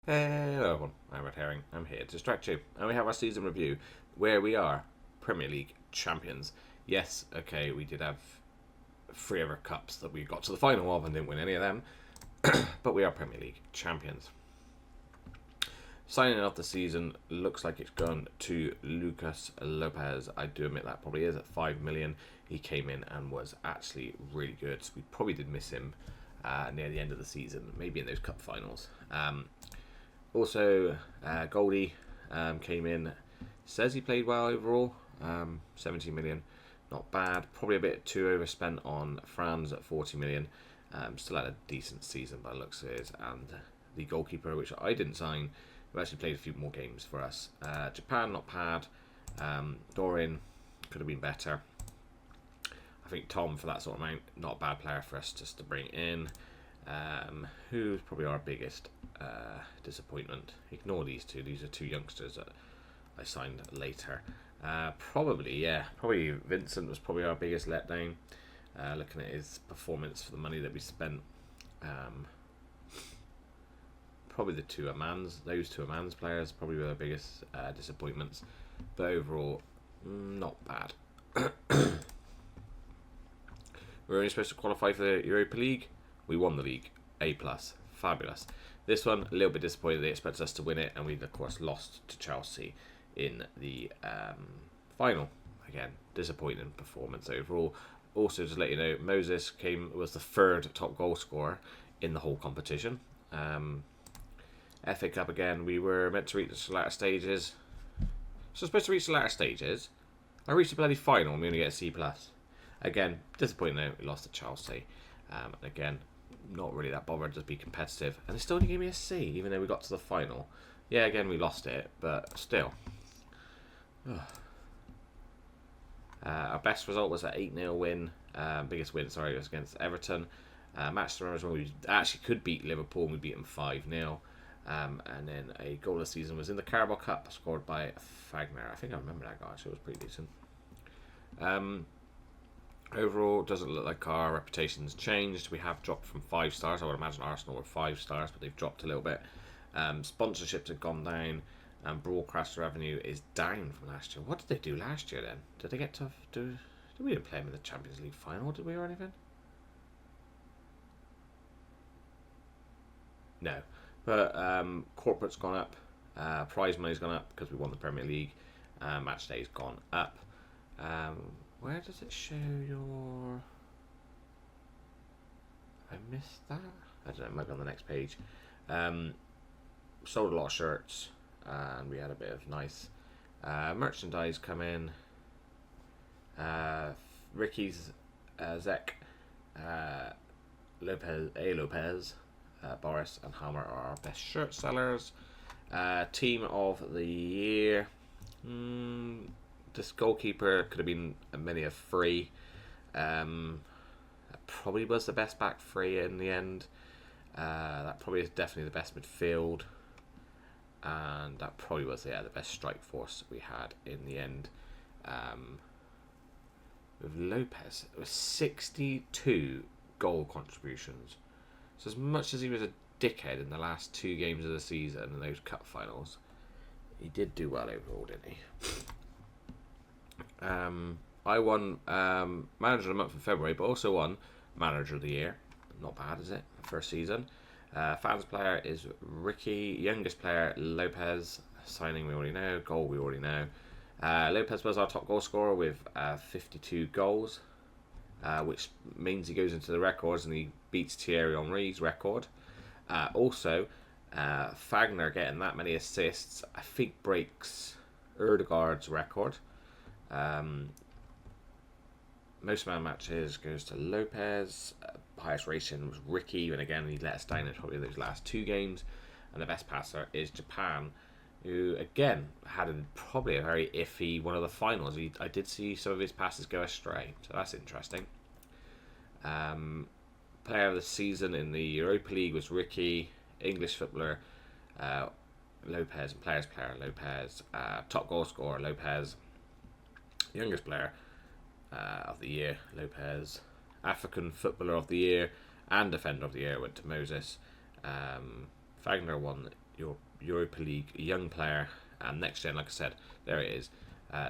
Hello everyone, I'm Red Herring. I'm here to distract you, and we have our season review where we are Premier League champions. Yes, okay, we did have 3 other cups that we got to the final of and didn't win any of them, but we are Premier League champions. Signing off the season looks like it's gone to Lucas Lopez. I do admit that probably is at 5 million. He came in and was actually really good. So we probably did miss him near the end of the season, maybe in those cup finals. Also, Goldie came in, says he played well overall, 17 million, not bad. Probably a bit too overspent on Franz at 40 million. Still had a decent season by the looks of it. And the goalkeeper, which I didn't sign, who actually played a few more games for us. Japan, not bad. Dorin could have been better. I think Tom, for that sort of amount, not a bad player for us just to bring in. Who's probably our biggest disappointment? Ignore these two. These are 2 youngsters that I signed later. Probably Vincent was probably our biggest letdown. Looking at his performance for the money that we spent. Probably those 2 Amans players probably were the biggest disappointments. But overall, not bad. We were only supposed to qualify for the Europa League. We won the league. A+. Fabulous. This one, a little bit disappointed. They expected us to win it, and we, of course, lost to Chelsea in the final. Again, disappointing performance overall. Also, just to let you know, Moses was the 3rd top goal scorer in the whole competition. FA Cup again, we were meant to reach the latter stages. So supposed to reach the latter stages. I reached the bloody final and we only get a C+. Again, disappointing though, we lost to Chelsea. Again, not really that bothered, just be competitive. And they still only gave me a C, even though we got to the final. Yeah, again, we lost it, but still. Our best result was an 8-0 win. Biggest win, sorry, was against Everton. Match to remember when we actually could beat Liverpool and we beat them 5-0. And then a goal of the season was in the Carabao Cup, scored by Fagner. I think I remember that guy, so it was pretty decent. Overall, doesn't look like our reputation's changed. We have dropped from 5 stars. I would imagine Arsenal were 5 stars, but they've dropped a little bit. Sponsorships have gone down, and broadcast revenue is down from last year. What did they do last year then? Did they get to do? Did we didn't play them in the Champions League final? Did we or anything? No, but corporate's gone up. Prize money's gone up because we won the Premier League. Match day's gone up. Where does it show your... I missed that? I don't know, it might be on the next page. Sold a lot of shirts, and we had a bit of nice merchandise come in. Ricky's Zek, Lopez, Boris and Hammer are our best shirt sellers. Team of the year. This goalkeeper could have been many of 3. That probably was the best back 3 in the end. That probably is definitely the best midfield. And that probably was the best strike force we had in the end. With Lopez, it was 62 goal contributions. So as much as he was a dickhead in the last 2 games of the season and those cup finals, he did do well overall, didn't he? I won Manager of the Month in February, but also won Manager of the Year. Not bad, is it? First season. Fans player is Ricky. Youngest player, Lopez. Signing we already know. Goal we already know. Lopez was our top goal scorer with 52 goals, which means he goes into the records and he beats Thierry Henry's record. Also, Fagner getting that many assists, I think breaks Erdegaard's record. Most man matches goes to Lopez. Highest rating was Ricky, and again he let us down in probably those last 2 games. And the best passer is Japan, who again had probably a very iffy one of the finals. I did see some of his passes go astray, so that's interesting. Player of the season in the Europa League was Ricky. English footballer Lopez, and players player Lopez. Top goal scorer Lopez. Youngest player of the year Lopez. African footballer of the year and defender of the year went to Moses. Fagner won your Europa League young player. And next gen, like I said, there it is.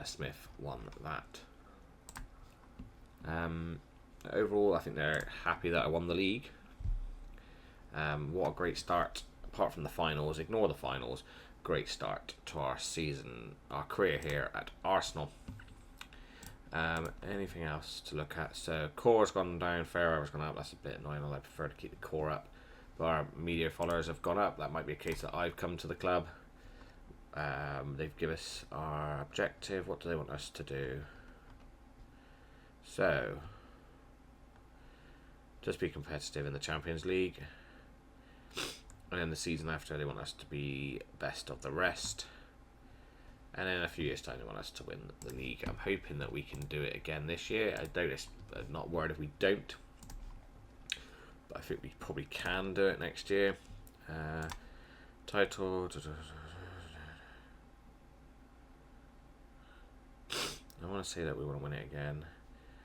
Smith won that. Overall, I think they're happy that I won the league. What a great start. Apart from the finals, ignore the finals. Great start to our season, our career here at Arsenal. Anything else to look at? So core's gone down, fair hour's gone up. That's a bit annoying. I prefer to keep the core up. But our media followers have gone up. That might be a case that I've come to the club. They've given us our objective. What do they want us to do? So, just be competitive in the Champions League. And then the season after, they want us to be best of the rest. And in a few years' time, they want us to win the league. I'm hoping that we can do it again this year. I'm not worried if we don't. But I think we probably can do it next year. Title. I want to say that we want to win it again.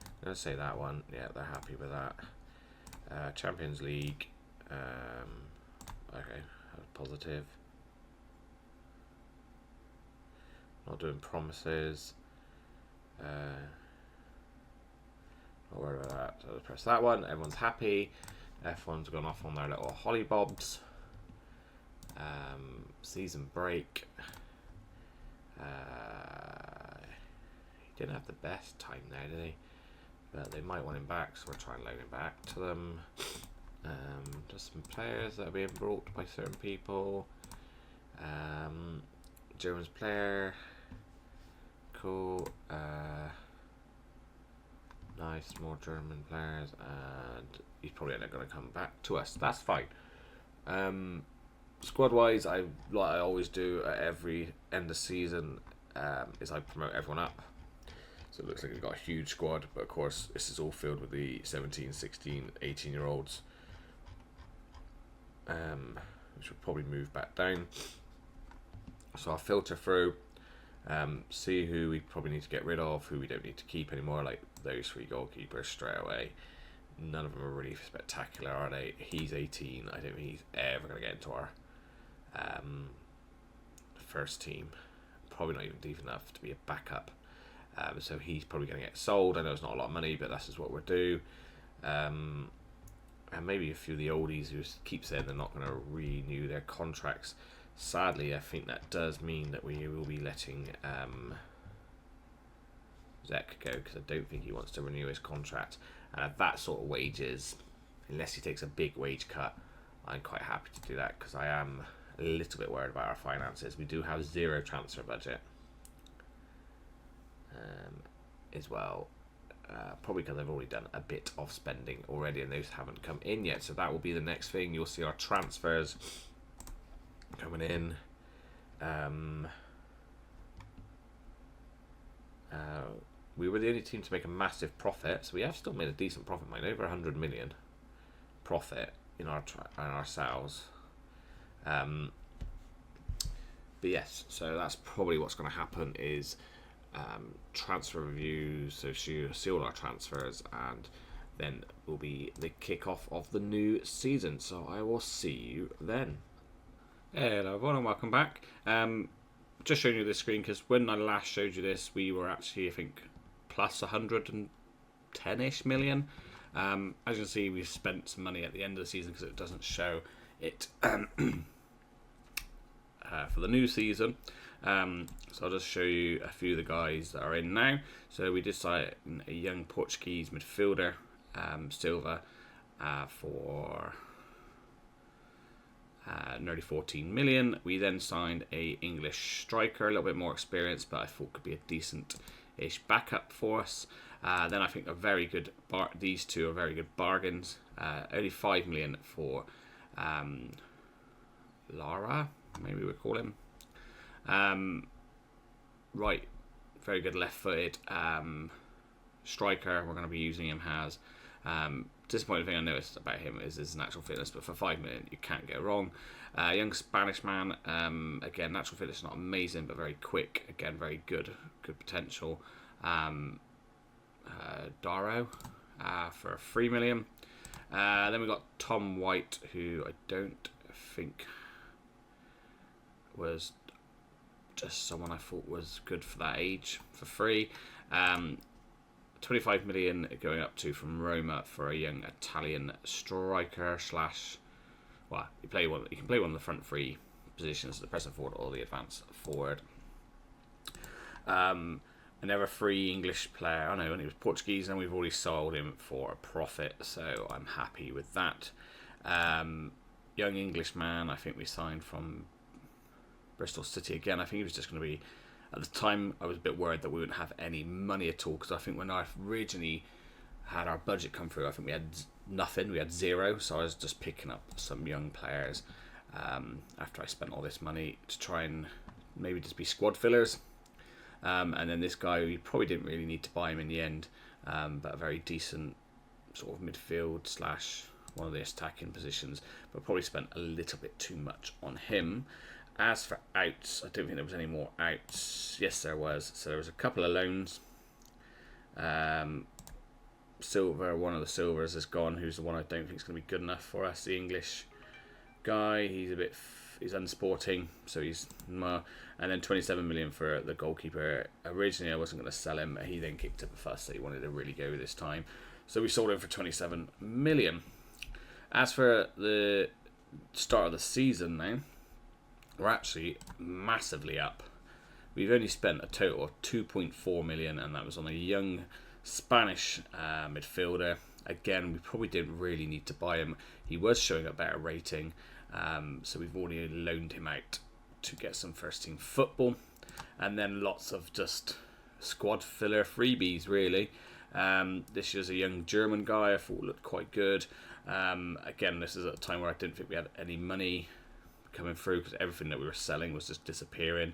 I'm going to say that one. Yeah, they're happy with that. Champions League. Okay, that was positive. Not doing promises. Not worried about that. So I'll press that one. Everyone's happy. F1's gone off on their little hollybobs. Season break. He didn't have the best time there, did he? But they might want him back, so we're trying to loan him back to them. Just some players that are being brought by certain people. German's player. Cool. Nice, more German players, and he's probably not going to come back to us. That's fine. Squad wise, like I always do at every end of season, is I promote everyone up. So it looks like we've got a huge squad, but of course this is all filled with the 17, 16, 18 year olds, which will probably move back down. So I'll filter through, see who we probably need to get rid of, who we don't need to keep anymore, like those 3 goalkeepers straight away. None of them are really spectacular, are they? He's 18. I don't think he's ever going to get into our first team. Probably not even deep enough to be a backup. So he's probably going to get sold. I know it's not a lot of money, but that's just what we'll do. And maybe a few of the oldies who keep saying they're not going to renew their contracts. Sadly, I think that does mean that we will be letting Zek go, because I don't think he wants to renew his contract. And at that sort of wages, unless he takes a big wage cut, I'm quite happy to do that, because I am a little bit worried about our finances. We do have 0 transfer budget as well, probably because I've already done a bit of spending already and those haven't come in yet. So that will be the next thing. You'll see our transfers coming in. We were the only team to make a massive profit, so we have still made a decent profit, mine, over 100 million profit in our sales. But yes, so that's probably what's going to happen is transfer reviews. So see all our transfers, and then will be the kickoff of the new season. So I will see you then. Hello everyone and welcome back. Just showing you this screen because when I last showed you this, we were actually, I think, plus 110-ish million. As you can see, we've spent some money at the end of the season because it doesn't show it for the new season. So I'll just show you a few of the guys that are in now. So we did sign a young Portuguese midfielder, Silva, for nearly 14 million. We then signed a English striker, a little bit more experienced, but I thought could be a decent-ish backup for us. Then I think a very good these two are very good bargains. Only 5 million for Lara, maybe we'll call him. Right, very good left-footed striker. We're going to be using him as. Disappointing thing I noticed about him is his natural fitness, but for 5 million you can't go wrong. Young Spanish man, again, natural fitness not amazing, but very quick. Again, very good potential. Darrow for 3 million. Then we got Tom White, who I don't think was just someone I thought was good for that age for free. 25 million going up to from Roma for a young Italian striker slash. Well, you can play one of the front three positions, the present forward or the advanced forward. Another free English player. I know, and he was Portuguese, and we've already sold him for a profit, so I'm happy with that. Young English man, I think we signed from Bristol City again. I think he was just going to be. At the time, I was a bit worried that we wouldn't have any money at all, because I think when I originally had our budget come through, I think we had nothing. We had zero, so I was just picking up some young players after I spent all this money to try and maybe just be squad fillers. And then this guy, we probably didn't really need to buy him in the end, but a very decent sort of midfield slash one of the attacking positions, but probably spent a little bit too much on him. As for outs, I don't think there was any more outs. Yes, there was. So there was a couple of loans. Silver, one of the Silvers is gone, who's the one I don't think is going to be good enough for us. The English guy, he's unsporting, so he's and then 27 million for the goalkeeper. Originally I wasn't going to sell him, but he then kicked up a fuss that he wanted to really go this time, so we sold him for 27 million. As for the start of the season now, we're actually massively up. We've only spent a total of 2.4 million, and that was on a young Spanish midfielder. Again, we probably didn't really need to buy him. He was showing a better rating, so we've already loaned him out to get some first team football, and then lots of just squad filler freebies really. This is a young German guy I thought looked quite good. Again, this is at a time where I didn't think we had any money coming through, because everything that we were selling was just disappearing.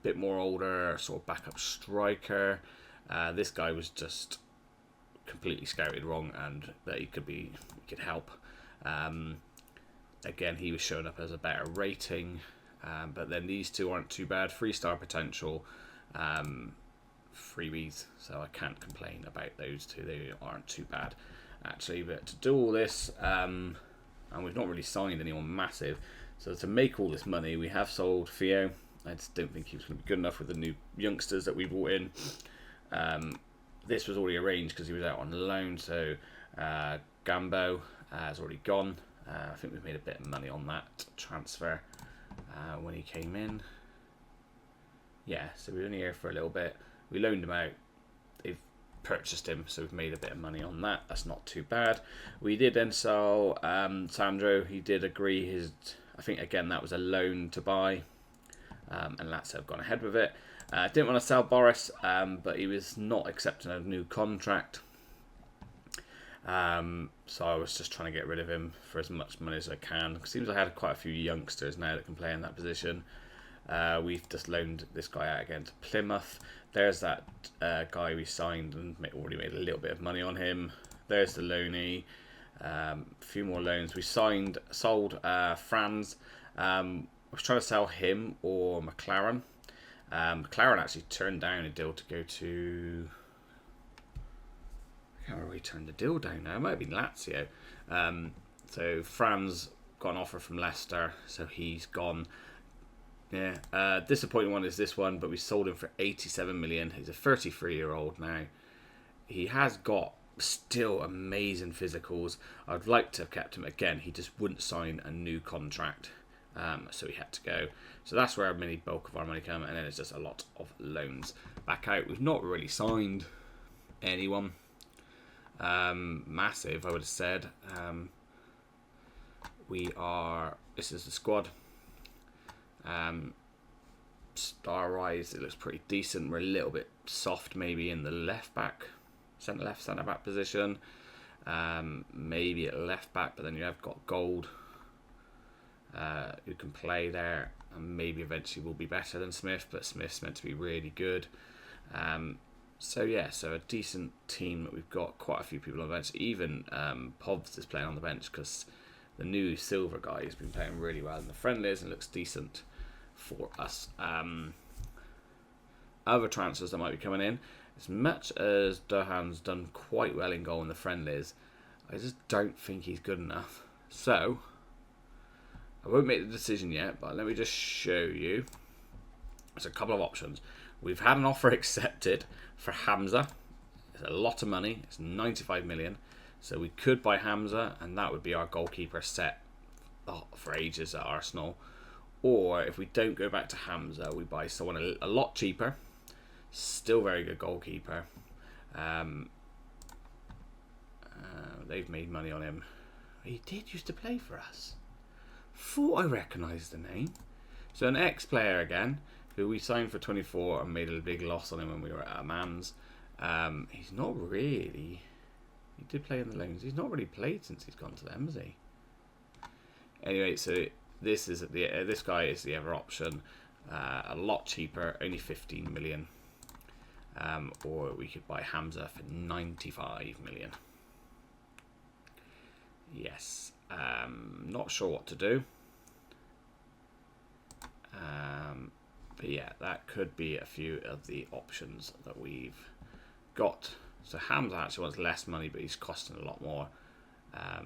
Bit more older, sort of backup striker. This guy was just completely scouted wrong, and that he could help. Again, he was showing up as a better rating, but then these two aren't too bad. 3-star potential, freebies, so I can't complain about those two. They aren't too bad actually. But to do all this, and we've not really signed anyone massive, so to make all this money, we have sold Theo. I just don't think he was going to be good enough with the new youngsters that we brought in. This was already arranged because he was out on loan, so Gambo has already gone. I think we've made a bit of money on that transfer when he came in. Yeah, so we were only here for a little bit. We loaned him out. They've purchased him, so we've made a bit of money on that. That's not too bad. We did then sell Sandro. He did agree his. I think again that was a loan to buy, and Lazio have gone ahead with it. Didn't want to sell Boris, but he was not accepting a new contract. So I was just trying to get rid of him for as much money as I can. It seems I had quite a few youngsters now that can play in that position. We've just loaned this guy out again to Plymouth. There's that guy we signed and already made a little bit of money on him. There's the loanee. A few more loans. We sold Franz. I was trying to sell him or McLaren. McLaren actually turned down a deal to go to. I can't remember where he turned the deal down now. It might have been Lazio. So Franz got an offer from Leicester, so he's gone. Yeah, disappointing one is this one, but we sold him for 87 million. He's a 33-year-old now. He has got still amazing physicals. I'd like to have kept him again. He just wouldn't sign a new contract, so he had to go. So that's where a mini bulk of our money come, and then it's just a lot of loans back out. We've not really signed anyone massive, I would have said. This is the squad. Star-wise, it looks pretty decent. We're a little bit soft maybe in the left back, centre back position. Maybe at left back, but then you have got Gold, who can play there, and maybe eventually will be better than Smith, but Smith's meant to be really good. So a decent team that we've got. Quite a few people on the bench. Even Povs is playing on the bench because the new Silver guy has been playing really well in the friendlies and looks decent for us. Other transfers that might be coming in. As much as Dohan's done quite well in goal in the friendlies, I just don't think he's good enough. So I won't make the decision yet, but let me just show you. There's a couple of options. We've had an offer accepted for Hamza. It's a lot of money. It's 95 million. So we could buy Hamza, and that would be our goalkeeper set for ages at Arsenal. Or if we don't go back to Hamza, we buy someone a lot cheaper. Still very good goalkeeper. They've made money on him. He did used to play for us. Thought I recognised the name. So an ex-player again, who we signed for 24 and made a big loss on him when we were at Mans. He's not really... He did play in the loans. He's not really played since he's gone to them, has he? Anyway, so this is this guy is the other option. A lot cheaper, only 15 million. Or we could buy Hamza for 95 million. Yes, not sure what to do. But yeah, that could be a few of the options that we've got. So Hamza actually wants less money, but he's costing a lot more. A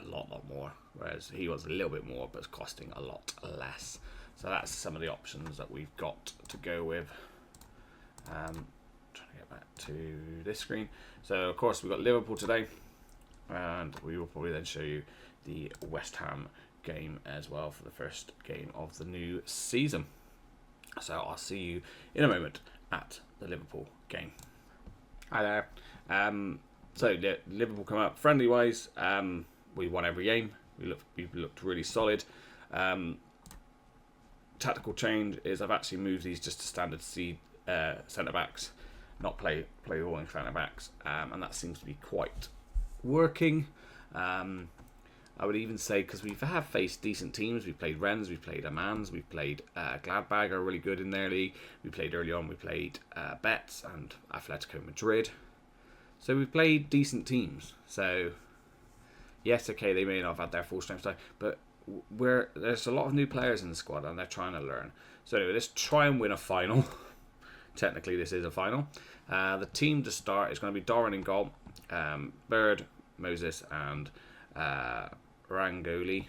lot more. Whereas he wants a little bit more, but it's costing a lot less. So that's some of the options that we've got to go with. Trying to get back to this screen. So of course we've got Liverpool today, and we will probably then show you the West Ham game as well for the first game of the new season. So I'll see you in a moment at the Liverpool game. Hi there. So Liverpool come up friendly wise. We won every game. We looked really solid. Tactical change is I've actually moved these just to standard C centre backs, not play all in centre backs, and that seems to be quite working. I would even say, because we have faced decent teams. We've played Rennes, we've played Amans, we've played Gladbach are really good in their league. We played early on, we played Betis and Atletico Madrid. So we've played decent teams. So yes, okay, they may not have had their full strength time, but there's a lot of new players in the squad and they're trying to learn. So anyway, let's try and win a final. Technically, this is a final. The team to start is going to be Darwin in goal, Bird, Moses, and Angola.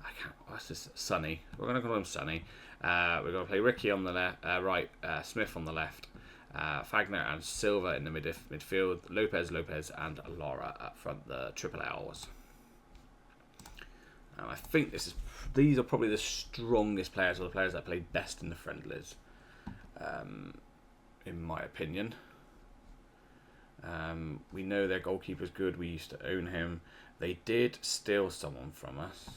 I can't. What's this? Sonny. We're going to call him Sonny. We're going to play Ricky on the right, Smith on the left, Fagner and Silva in the midfield, Lopez, and Laura up front. The triple L's. I think these are probably the strongest players, or the players that played best in the friendlies, in my opinion. We know their goalkeeper's good. We used to own him. They did steal someone from us.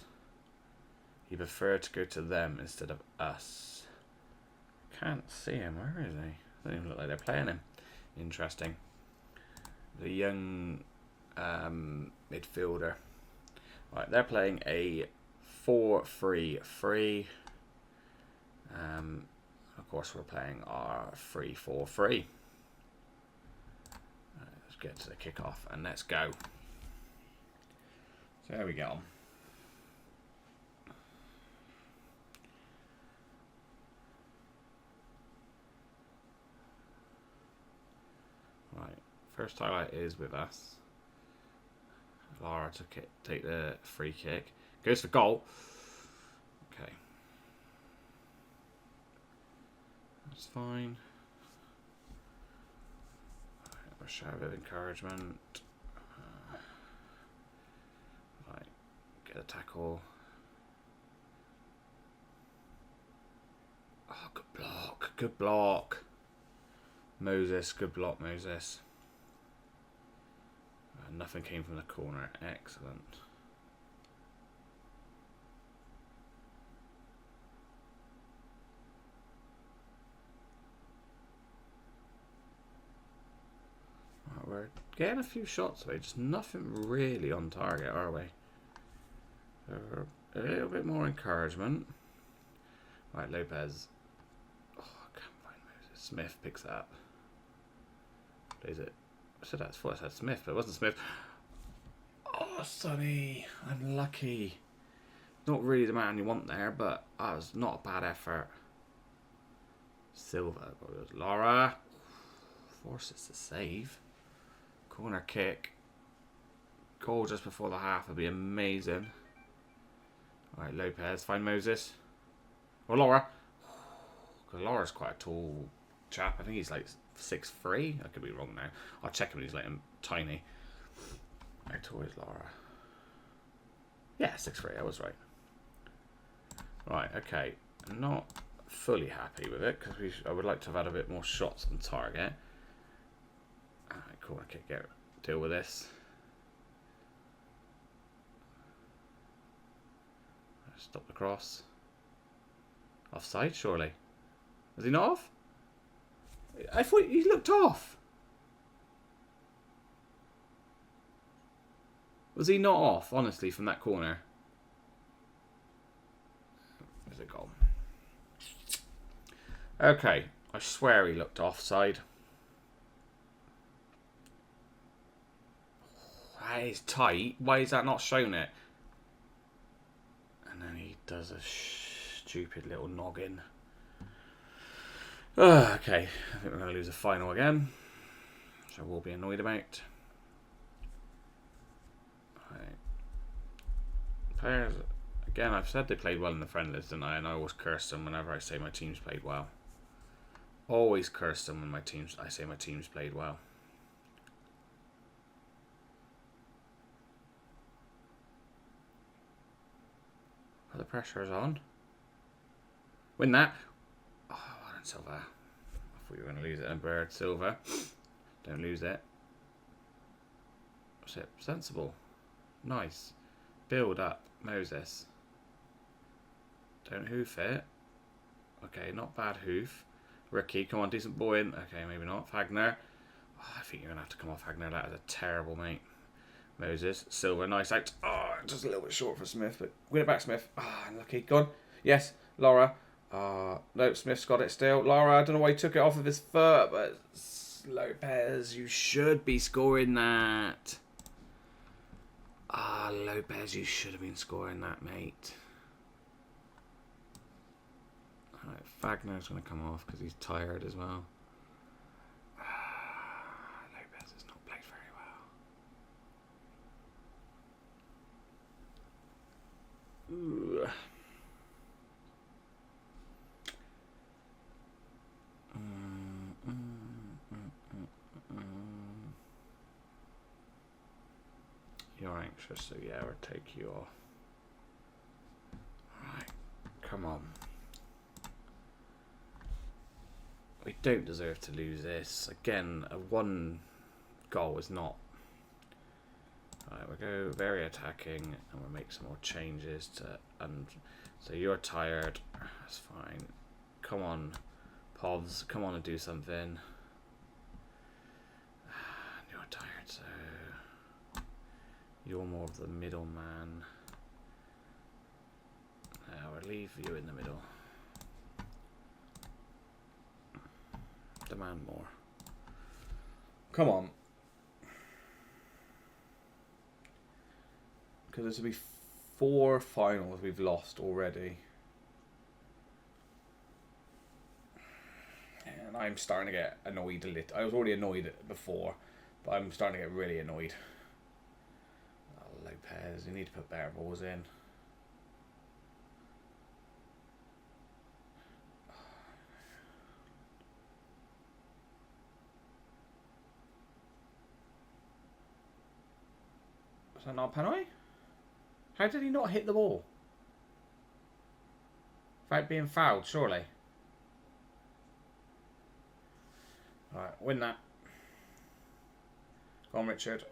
He preferred to go to them instead of us. Can't see him. Where is he? Doesn't even look like they're playing him. Interesting. The young midfielder. Right, they're playing a 4-3-3. Of course, we're playing our 3-4-3. Let's get to the kickoff and let's go. So there we go. Right, first highlight is with us. Lara took it, take the free kick. Goes for goal. Okay. That's fine. Right, a shout of encouragement. Right, get a tackle. Oh, good block. Good block. Moses, good block, Moses. Nothing came from the corner. Excellent. Right, we're getting a few shots away, just nothing really on target, are we? So a little bit more encouragement. Right, Lopez. Oh, I can't find Moses. Smith picks that up. Plays it. I thought I said Smith, but it wasn't Smith. Oh, Sonny, unlucky. Not really the man you want there, but that was not a bad effort. Silva, but it was Laura. Forces to save. Corner kick. goal just before the half would be amazing. Alright, Lopez. Find Moses. Or Laura. Laura's quite a tall chap. I think he's like 6'3". I could be wrong now. I'll check him when he's like tiny. How tall is Laura? Yeah, 6'3". I was right. Right, okay. I'm not fully happy with it because I would like to have had a bit more shots on target. Alright, cool. Okay, deal with this. Stop the cross. Offside, surely. Was he not off? I thought he looked off. Was he not off, honestly, from that corner? There's a goal. Okay, I swear he looked offside. That is tight. Why is that not shown it? And then he does a stupid little noggin. Okay, I think we're going to lose a final again, which I will be annoyed about. Right. Players, again, I've said they played well in the friendlies, didn't I? And I always curse them whenever I say my teams played well. Always curse them when I say my teams played well. Well, the pressure is on. Win that. Oh, well done, Silver. I thought you were going to lose it. And Bird, Silver. Don't lose it. What's it? Sensible. Nice. Build up. Moses. Don't hoof it. Okay, not bad hoof. Ricky, come on, decent boy in. Okay, maybe not. Fagner. Oh, I think you're going to have to come off Fagner. That is a terrible mate. Moses. Silver, nice out. Oh, just a little bit short for Smith, but win it back, Smith. Ah, unlucky. Gone. Yes, Laura. No, Smith's got it still. Laura, I don't know why he took it off of his foot, but Lopez, you should be scoring that. Ah, Lopez, you should have been scoring that, mate. Alright, Fagner's going to come off because he's tired as well. Lopez has not played very well. Ooh. You're anxious, so yeah, I'll take you off. Alright, come on. We don't deserve to lose this. Again, a one goal is not. Alright, we'll go very attacking and we'll make some more changes to. And so you're tired. That's fine. Come on, Povs. Come on and do something. You're tired, so you're more of the middleman. We'll leave you in the middle. Demand more. Come on. Because this will be 4 finals we've lost already. And I'm starting to get annoyed a little. I was already annoyed before, but I'm starting to get really annoyed. Oh, Lopez, you need to put better balls in. Was that not a penalty? How did he not hit the ball? Without being fouled, surely. Alright, win that. Go on, Richard.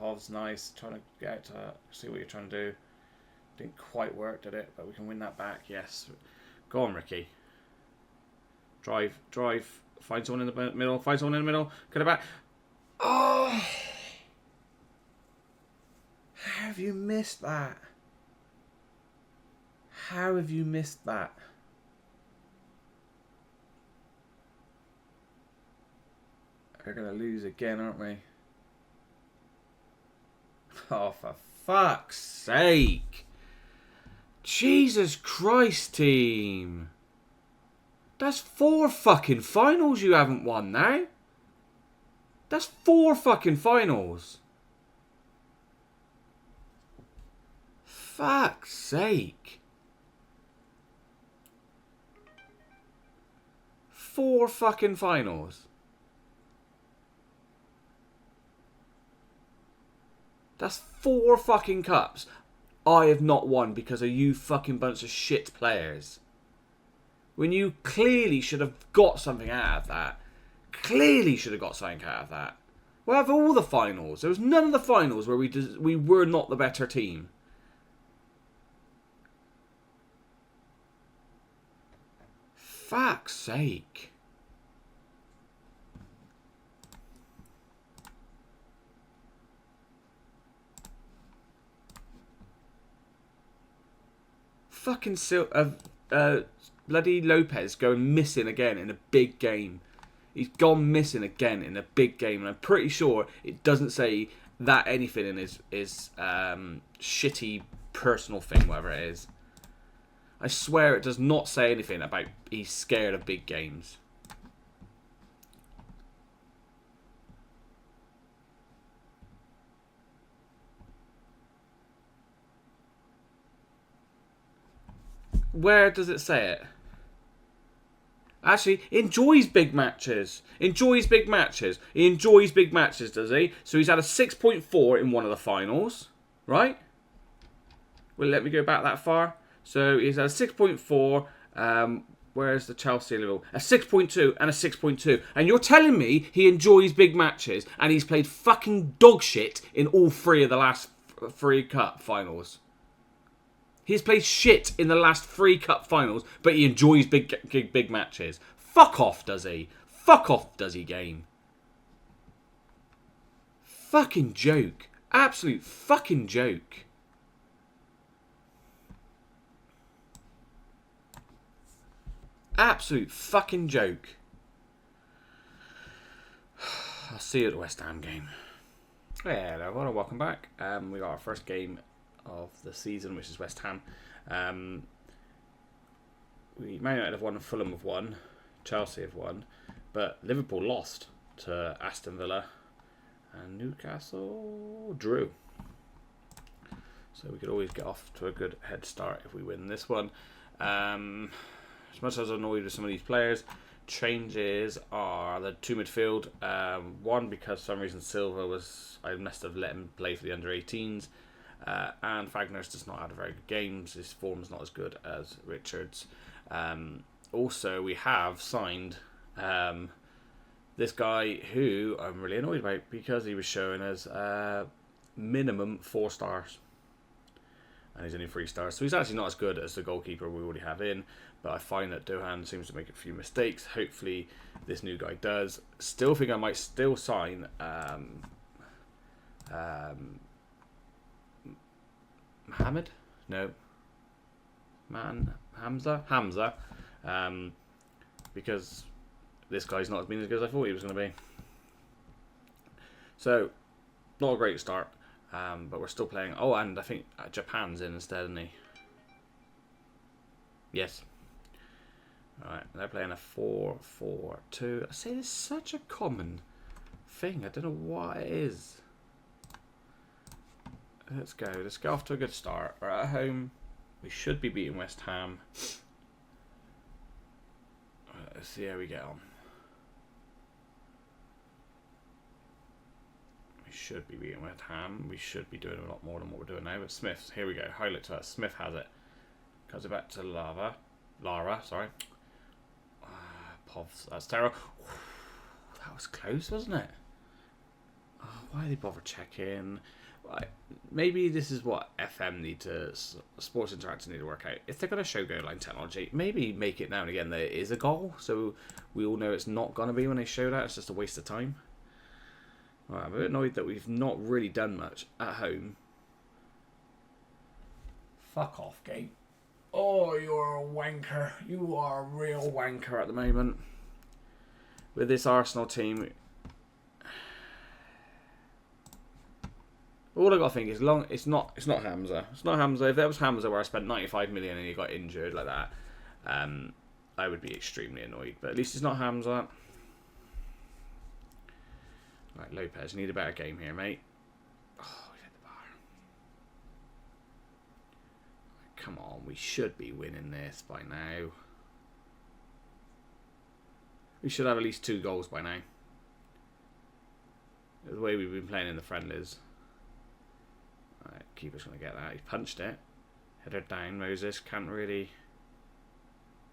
Povs, nice. Trying to get see what you're trying to do. Didn't quite work, did it? But we can win that back, yes. Go on, Ricky. Drive, drive. Find someone in the middle. Find someone in the middle. Get it back. Oh! How have you missed that? How have you missed that? We're going to lose again, aren't we? Oh, for fuck's sake. Jesus Christ, team. That's 4 fucking finals you haven't won now. That's 4 fucking finals. Fuck's sake. 4 fucking finals. That's 4 fucking cups I have not won because of you fucking bunch of shit players. When you clearly should have got something out of that. Clearly should have got something out of that. Well, out of all the finals, there was none of the finals where we were not the better team. Fuck's sake. Fucking bloody Lopez going missing again in a big game. He's gone missing again in a big game, and I'm pretty sure it doesn't say that anything in his shitty personal thing, whatever it is. I swear it does not say anything about he's scared of big games. Where does it say it? Actually, enjoys big matches. Enjoys big matches. He enjoys big matches, does he? So he's had a 6.4 in one of the finals, right? Well, let me go back that far. So he's had a 6.4. Where's the Chelsea level? A 6.2 and a 6.2. And you're telling me he enjoys big matches and he's played fucking dog shit in all 3 of the last 3 cup finals. He's played shit in the last 3 cup finals, but he enjoys big matches. Fuck off, does he? Fuck off, does he, game? Fucking joke. Absolute fucking joke. Absolute fucking joke. I'll see you at the West Ham game. Hello everyone, welcome back. We got our first game of the season, which is West Ham. Man United have won, Fulham have won, Chelsea have won, but Liverpool lost to Aston Villa and Newcastle drew. So we could always get off to a good head start if we win this one. As much as I'm annoyed with some of these players, changes are the 2 midfield. One, because for some reason Silva I must have let him play for the under-18s. And Fagner's just not had a very good game. His form's not as good as Richards. Also, we have signed this guy who I'm really annoyed about because he was showing us minimum 4 stars. And he's only 3 stars. So he's actually not as good as the goalkeeper we already have in. But I find that Dohan seems to make a few mistakes. Hopefully this new guy does. Still think I might still sign Mohammed? No. Hamza. Because this guy's not been as good as I thought he was going to be. So, not a great start. But we're still playing. Oh, and I think Japan's in instead, isn't he? Yes. Alright, they're playing a 4-4-2. I say this is such a common thing. I don't know what it is. Let's go. Let's get off to a good start. We're at home. We should be beating West Ham. Let's see how we get on. We should be beating West Ham. We should be doing a lot more than what we're doing now. But Smith, here we go. Highlight to us. Smith has it. Comes it back to Lara, sorry. Povs, that's terrible. That was close, wasn't it? Oh, why did they bother checking? Maybe this is what Sports Interactive need to work out. If they're going to show goal line technology, maybe make it now and again that it is a goal, so we all know it's not going to be when they show that. It's just a waste of time. Right, I'm a bit annoyed that we've not really done much at home. Fuck off, game. Oh, you're a wanker. You are a real wanker at the moment. With this Arsenal team, all I got to think is it's not Hamza. It's not Hamza. If that was Hamza where I spent 95 million and he got injured like that, I would be extremely annoyed. But at least it's not Hamza. Right, Lopez, you need a better game here, mate. Oh, we hit the bar. come on. We should be winning this by now. We should have at least 2 goals by now. The way we've been playing in the friendlies. Alright, keeper's going to get that. He punched it. Header down. Moses can't really...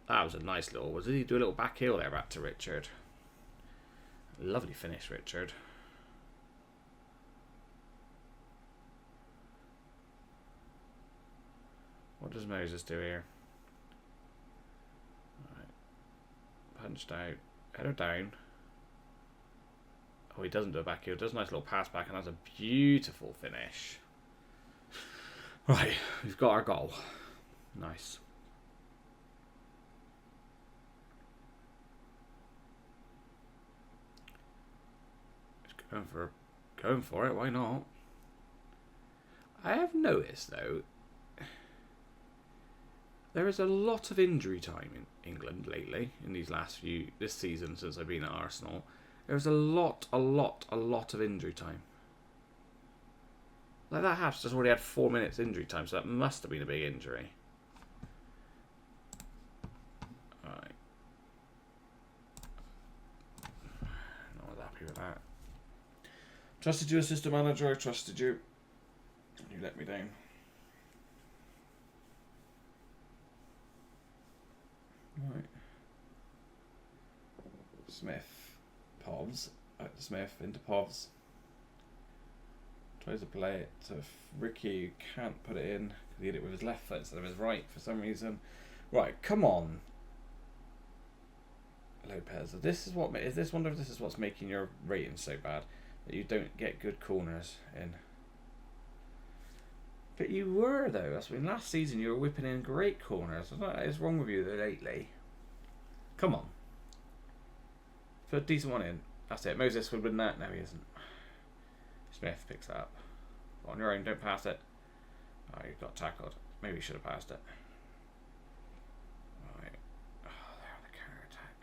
That was a nice little... Did he do a little back heel there back to Richard? Lovely finish, Richard. What does Moses do here? Alright. Punched out. Header down. Oh, he doesn't do a back heel. Does a nice little pass back, and that's a beautiful finish. Right, we've got our goal. Nice. Just going for it. Why not? I have noticed though, there is a lot of injury time in England lately. In this season since I've been at Arsenal. There's a lot of injury time. Like that half's just already had 4 minutes injury time, so that must have been a big injury. Alright. Not happy with that. Trusted you, assistant manager, I trusted you. You let me down. Right. Smith. Povs. Out to Smith, into Povs. Tries to play it to Ricky, can't put it in because he hit it with his left foot instead of his right for some reason. Right, come on, Lopez. This is what is this. Wonder if this is what's making your rating so bad that you don't get good corners in. But you were though. That's when last season you were whipping in great corners. What is wrong with you lately? Come on, put a decent one in. That's it. Moses would win that. No, he isn't. Smith picks it up. On your own, don't pass it. Oh, you got tackled. Maybe you should have passed it. Right. Oh, they're on the counter attack.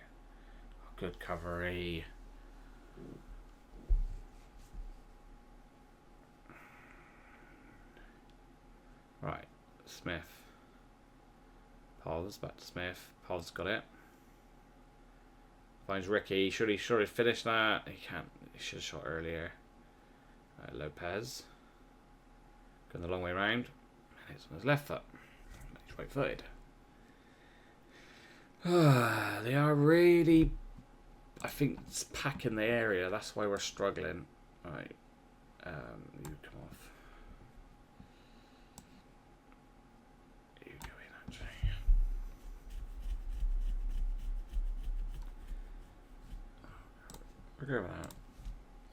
Oh, good covery. Right. Smith. Paul's back to Smith. Paul's got it. Finds Ricky. Should he finish that? He can't. He should have shot earlier. Lopez. Going the long way round. And it's on his left foot. He's right footed. They are really, I think, it's packing the area. That's why we're struggling. Alright. You come off. You go in, actually. We're going out.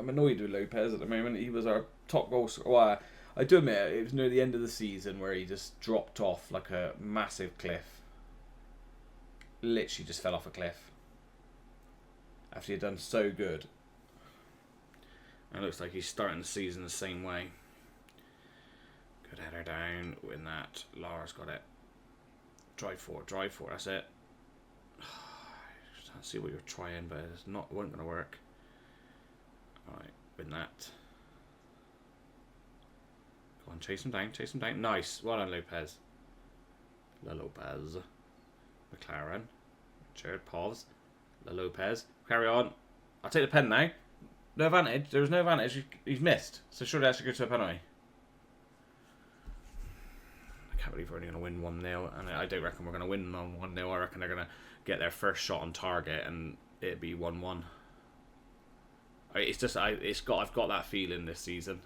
I'm annoyed with Lopez at the moment. He was our top goal scorer. Well, I do admit it was near the end of the season where he just dropped off like a massive cliff. Literally just fell off a cliff after he had done so good. And it looks like he's starting the season the same way. Good header down. Win that. Lara's got it. Drive forward. That's it. I see what you're trying, but it's not. It wasn't going to work. Alright, win that. Go on, chase him down. Nice. Well done, Lopez. Lopez. McLaren. Richard. Povs. Lopez. Carry on. I'll take the pen now. No advantage. There was no advantage. He's missed. So surely I should go to a penalty. I can't believe we're only going to win 1-0. And I don't reckon we're going to win 1-0. I reckon they're going to get their first shot on target and it'd be 1-1. It's just I've got that feeling this season.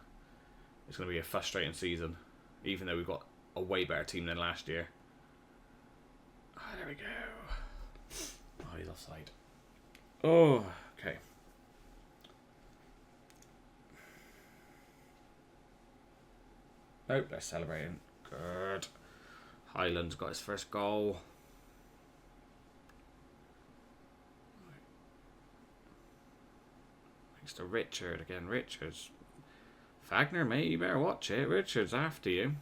It's going to be a frustrating season, even though we've got a way better team than last year. Oh, there we go. Oh, he's offside. Oh, okay. Nope, they're celebrating. Good. Highland's got his first goal. To Richard again. Richard's Fagner, mate, you better watch it. Richard's after you.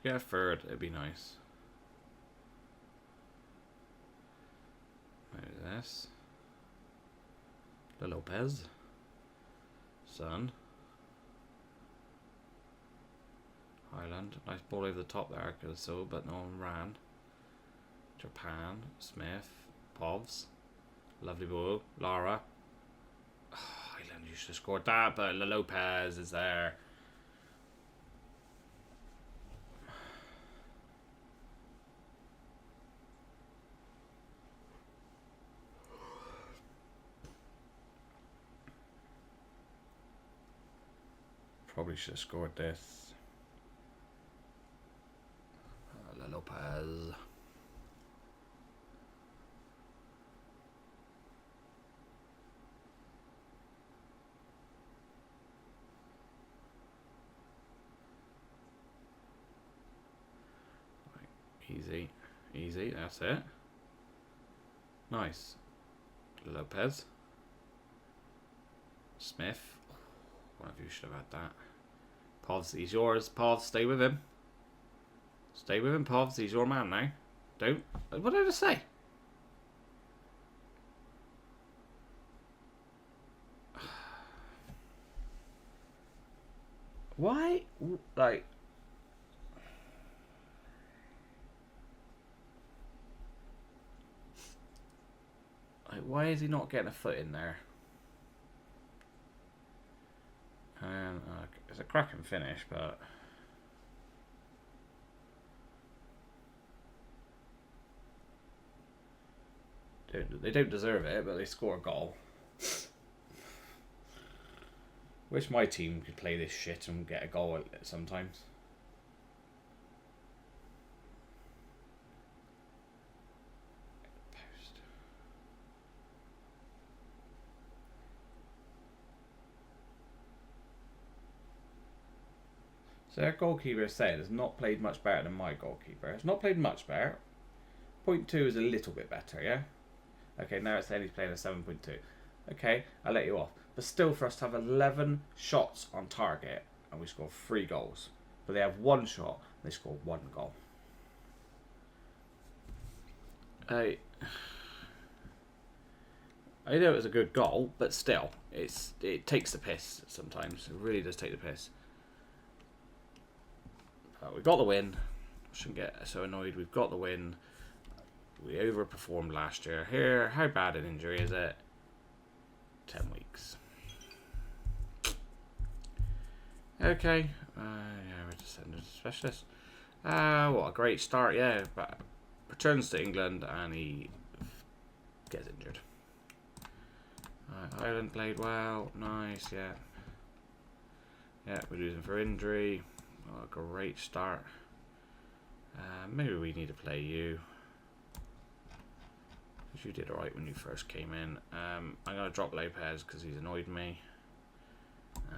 Get a third, it'd be nice. Maybe this. The Lopez. Son. Ireland. Nice ball over the top there, I could have saw, but no one ran. Japan. Smith. Povs. Lovely ball. Lara. Oh, Ireland, you should have scored that, but La Lopez is there. Probably should have scored this. La Lopez. Easy. Easy, that's it. Nice. Lopez. Smith. One of you should have had that. Povs, he's yours. Povs, stay with him. Stay with him, Povs. He's your man now. Don't. What did I say? Why? Like. Why is he not getting a foot in there? It's a cracking finish, but they don't deserve it, but they score a goal. Wish my team could play this shit and get a goal sometimes. So our goalkeeper said has not played much better than my goalkeeper. It's not played much better. 0.2 is a little bit better, yeah? Okay, now it's saying he's playing a 7.2. Okay, I'll let you off. But still, for us to have 11 shots on target and we score 3 goals. But they have 1 shot and they score 1 goal. I know it was a good goal, but still, it takes the piss sometimes. It really does take the piss. We got the win. Shouldn't get so annoyed. We've got the win. We overperformed last year. Here, how bad an injury is it? 10 weeks. Okay. Yeah, we're just sending a specialist. What a great start. Yeah, but returns to England and he gets injured. Ireland played well. Nice. Yeah. Yeah, we're losing for injury. Oh, great start. Maybe we need to play you. Because you did alright when you first came in. I'm going to drop Lopez because he's annoyed me.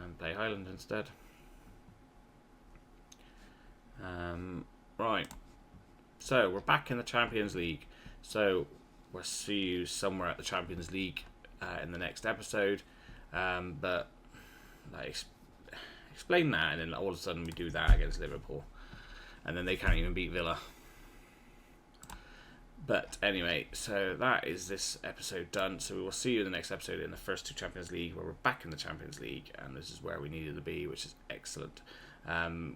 And play Highland instead. Right. So, we're back in the Champions League. So, we'll see you somewhere at the Champions League in the next episode. But, like, explain that, and then all of a sudden we do that against Liverpool, and then they can't even beat Villa. But anyway, so that is this episode done. So we will see you in the next episode in the first 2 Champions League, where we're back in the Champions League, and this is where we needed to be, which is excellent.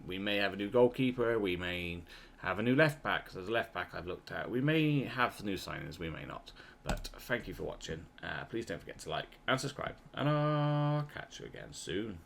We may have a new goalkeeper, we may have a new left back. So there's a left back I've looked at. We may have new signings, we may not. But thank you for watching. Please don't forget to like and subscribe, and I'll catch you again soon.